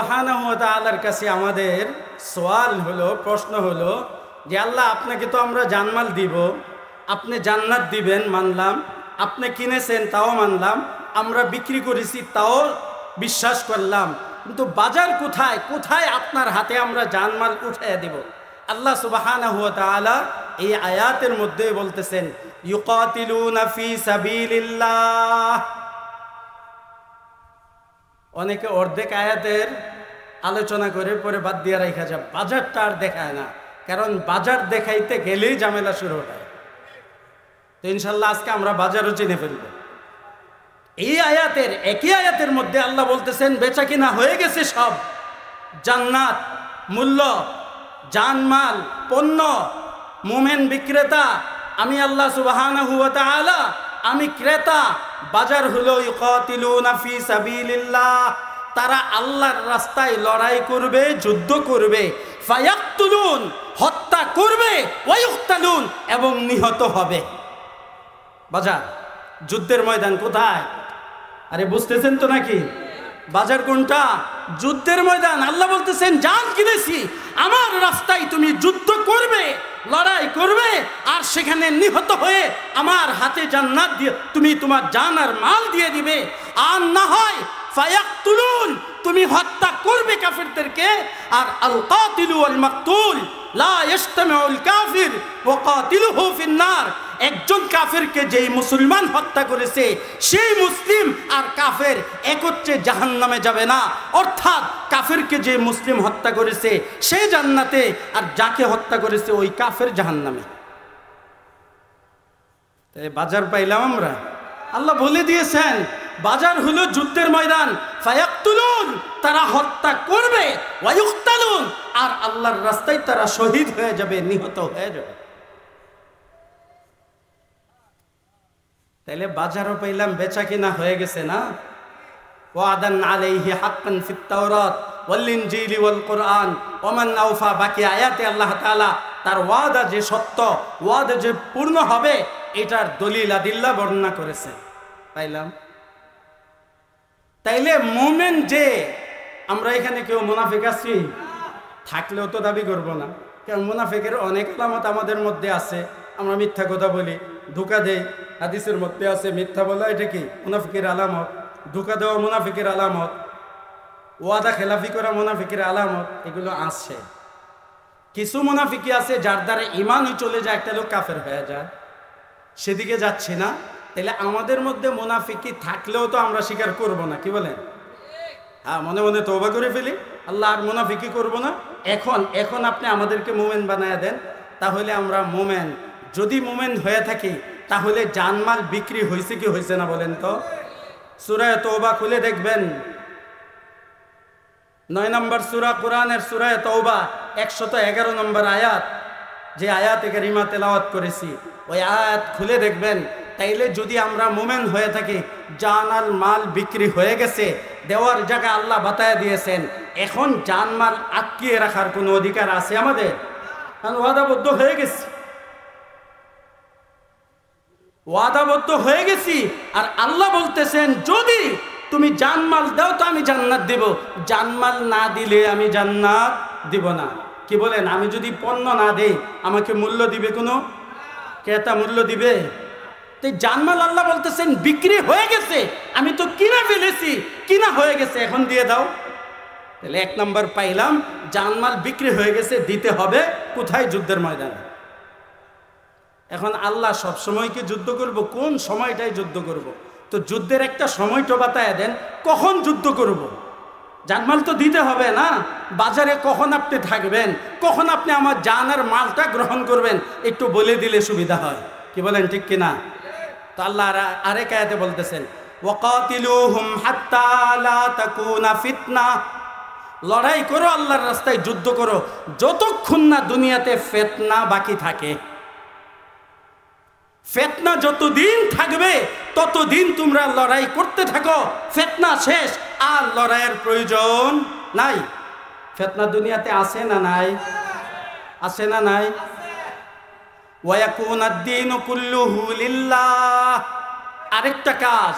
সুবহানাহু ওয়া তাআলার কাছে আমাদের সওয়াল হলো, প্রশ্ন হলো যে আল্লাহ, আপনাকে তো আমরা জানমাল দিব, আপনি জান্নাত দিবেন মানলাম, আপনি কিনেছেন তাও মানলাম, আমরা বিক্রি করেছি তাও বিশ্বাস করলাম, কিন্তু বাজার কোথায়? কোথায় আপনার হাতে আমরা জানমাল উঠাইয়া দিব? আল্লাহ সুবহানাহু ওয়া তাআলা এই আয়াতের মধ্যে বলতেছেন, ইউকাতিলুনা ফি সাবিলিল্লাহ। অনেকে অর্ধেক আয়াতের আলোচনা করে পরে বাদ দিয়ে রাখা যায়, বাজারটা আর দেখায় না, কারণ বাজার দেখাইতে গেলেই ঝামেলা শুরু হয়। তো ইনশাল্লাহ আজকে আমরা বাজারও চিনে ফেলব। এই আয়াতের একই আয়াতের মধ্যে আল্লাহ বলতেছেন, বেচা কিনা হয়ে গেছে সব, জান্নাত, মূল্য, জানমাল, পণ্য, মুমিন বিক্রেতা, আমি আল্লাহ সুবহানাহু ওয়া তাআলা, আমি ক্রেতা। বাজার হলো ইউকাতিলুনা ফি সাবিলিল্লাহ, তারা আল্লাহর রাস্তায় লড়াই করবে, যুদ্ধ করবে, ফায়াকতুলুন, হত্যা করবে, ওয়া ইউকতালুন, এবং নিহত হবে। বাজার, যুদ্ধের ময়দান কোথায়? আরে বুঝতেছেন তো নাকি? বাজার কোনটা? যুদ্ধের ময়দান। আল্লাহ বলতেছেন, জান কিনেছি, আমার রাস্তায় তুমি যুদ্ধ করবে, লড়াই করবে, আর সেখানে নিহত হয়ে আমার হাতে জান্নাত দিয়ে তুমি তোমার জান আর মাল দিয়ে দিবে। আর না হয় ফায়াকতুলুন, তুমি হত্যা করবে কাফিরদেরকে। আর আল কাতিলু ওয়াল মাকতুল লা ইজতামিউল কাফির ওয়া কাতিলুহু ফিন-নার। একজন কাফেরকে যেই মুসলমান হত্যা করেছে, সেই মুসলিম আর কাফের একত্রে জাহান্নামে যাবে না। অর্থাৎ কাফেরকে যে মুসলিম হত্যা করেছে সে জান্নাতে, আর যাকে হত্যা করেছে ওই কাফের জাহান্নামে। বাজার পাইলাম আমরা। আল্লাহ বলে দিয়েছেন, বাজার হলো যুদ্ধের ময়দান। ফায়াকতুলুন, তারা হত্যা করবে, ওয়া ইউকতালুন, আর আল্লাহর রাস্তায় তারা শহীদ হয়ে যাবে, নিহত হয়ে যাবে। তাইলে বাজারও পাইলাম, বেচা কিনা হয়ে গেছে না? ওয়াদান আলাইহি হাক্কান ফিত তাওরাত ওয়াল ইনজিলি ওয়াল কুরআন ওয়া মান আওফা। বাকি আয়াতে আল্লাহ তাআলা তার ওয়াদা যে সত্য, ওয়াদা যে পূর্ণ হবে, এটার দলিল আদিল্লা বর্ণনা করেছে। পাইলাম। তাইলে মুমিন যে, আমরা এখানে কেউ মুনাফিক আছি? থাকলেও তো দাবি করব না, কারণ মুনাফিকের অনেক আলামত আমাদের মধ্যে আছে। আমরা মিথ্যা কথা বলি, ধোঁকা দেই, হাদিসের মধ্যে আছে মিথ্যা বলা এটা কি মুনাফিকের আলামত, ধোঁকা দেওয়া মুনাফিকের আলামত, ওয়াদা খেলাফি করা মুনাফিকের আলামত, এগুলো আছে। কিছু মুনাফিকি আছে যার দ্বারা ঈমানই চলে যায়, একটা লোক কাফের হয়ে যায়। সেদিকে যাচ্ছি না। তাহলে আমাদের মধ্যে মুনাফিকি থাকলেও তো আমরা স্বীকার করব না, কি বলেন? হ্যাঁ, মনে মনে তওবা করে ফেলি, আল্লাহ আর মুনাফিকি করব না। এখন আপনি আমাদেরকে মুমিন বানায় দেন, তাহলে আমরা মুমিন। যদি মুমিন হয়ে থাকি, তাহলে জানমাল বিক্রি হয়েছে কি হয়েছে না বলেন তো? সূরা তওবা খুলে দেখবেন, 9 নম্বর সূরা, কোরআনের সূরা তওবা 111 নম্বর আয়াত, যে আয়াতে কারিমা তেলাওয়াত করেছি, ওই আয়াত খুলে দেখবেন। তাইলে যদি আমরা মুমিন হয়ে থাকি, জানাল মাল বিক্রি হয়ে গেছে, দেওয়ার জায়গা আল্লাহ বাতায় দিয়েছেন, এখন জানমাল আটকিয়ে রাখার কোনো অধিকার আছে আমাদের? কারণ ওয়াদাবদ্ধ হয়ে গেছি, ওয়াদাবদ্ধ হয়ে গেছি। আর আল্লাহ বলতেছেন, যদি তুমি জানমাল দাও তো আমি জান্নাত দেব, জানমাল না দিলে আমি জান্নাত দিব না। কি বলেন? আমি যদি পণ্য না দেই, আমাকে মূল্য দিবে কোনো ক্রেতা? মূল্য দিবে? তো জানমাল আল্লাহ বলতেছেন বিক্রি হয়ে গেছে, আমি তো কিনে ফেলেছি, কিনা হয়ে গেছে, এখন দিয়ে দাও। তাহলে 1 নম্বর পাইলাম, জানমাল বিক্রি হয়ে গেছে, দিতে হবে। কোথায়? যুদ্ধের ময়দানে। এখন আল্লাহ সব সময় কি যুদ্ধ করব? কোন সময়টাই যুদ্ধ করব? তো যুদ্ধের একটা সময়টা বাতায় দেন, কখন যুদ্ধ করব? জানমাল তো দিতে হবে না? বাজারে কখন আপনি থাকবেন, কখন আপনি আমার জানার মালটা গ্রহণ করবেন, একটু বলে দিলে সুবিধা হয়। কি বলেন, ঠিক কিনা? তো আল্লাহ আরেক আয়াতে বলতেছেন, ওয়াকাতিলুহুম হাত্তা লা তাকুনা ফিতনা। লড়াই করো, আল্লাহর রাস্তায় যুদ্ধ করো, যতক্ষণ না দুনিয়াতে ফিতনা বাকি থাকে। ফিতনা যতদিন থাকবে ততদিন তোমরা লড়াই করতে থাকো। ফিতনা শেষ, আর লড়াইয়ের প্রয়োজন নাই। ফিতনা দুনিয়াতে আছে না নাই? আছে না নাই? ওয়া ইয়াকুনাদ দীনু কুল্লুহু লিল্লাহ। আরেকটা কাজ,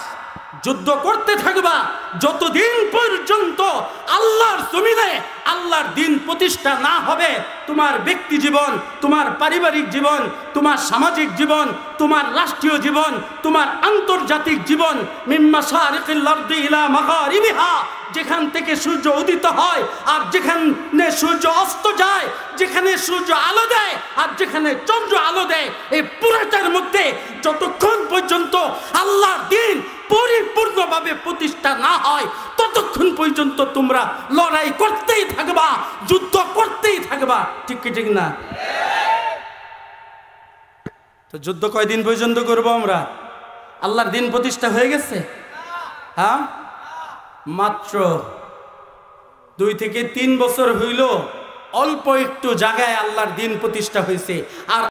যুদ্ধ করতে থাকবা যতদিন পর্যন্ত আল্লাহর জমিনে আল্লাহর দিন প্রতিষ্ঠা না হবে। তোমার ব্যক্তি জীবন, তোমার পারিবারিক জীবন, তোমার সামাজিক জীবন, তোমার রাষ্ট্রীয় জীবন, তোমার আন্তর্জাতিক জীবন, মিম্মা শারিকিল আরদি ইলা মাগারিবিহা, যেখান থেকে সূর্য উদিত হয় আর যেখানে সূর্য অস্ত যায়, যেখানে সূর্য আলো দেয় আর যেখানে চন্দ্র আলো দেয়, এই পুরোটার মধ্যে যতক্ষণ পর্যন্ত আল্লাহর দিন পরিপূর্ণভাবে প্রতিষ্ঠা না হয় ততক্ষণ পর্যন্ত তোমরা লড়াই করতেই থাকবা, যুদ্ধ করতেই থাকবা। ঠিক কি ঠিক না? তো যুদ্ধ কয়দিন পর্যন্ত করবো আমরা? আল্লাহর দিন প্রতিষ্ঠা হয়ে গেছে? হ্যাঁ, মাত্র 2 থেকে 3 বছর হইল, অল্প একটু জায়গায় আল্লাহর দিন প্রতিষ্ঠা হয়েছে। আর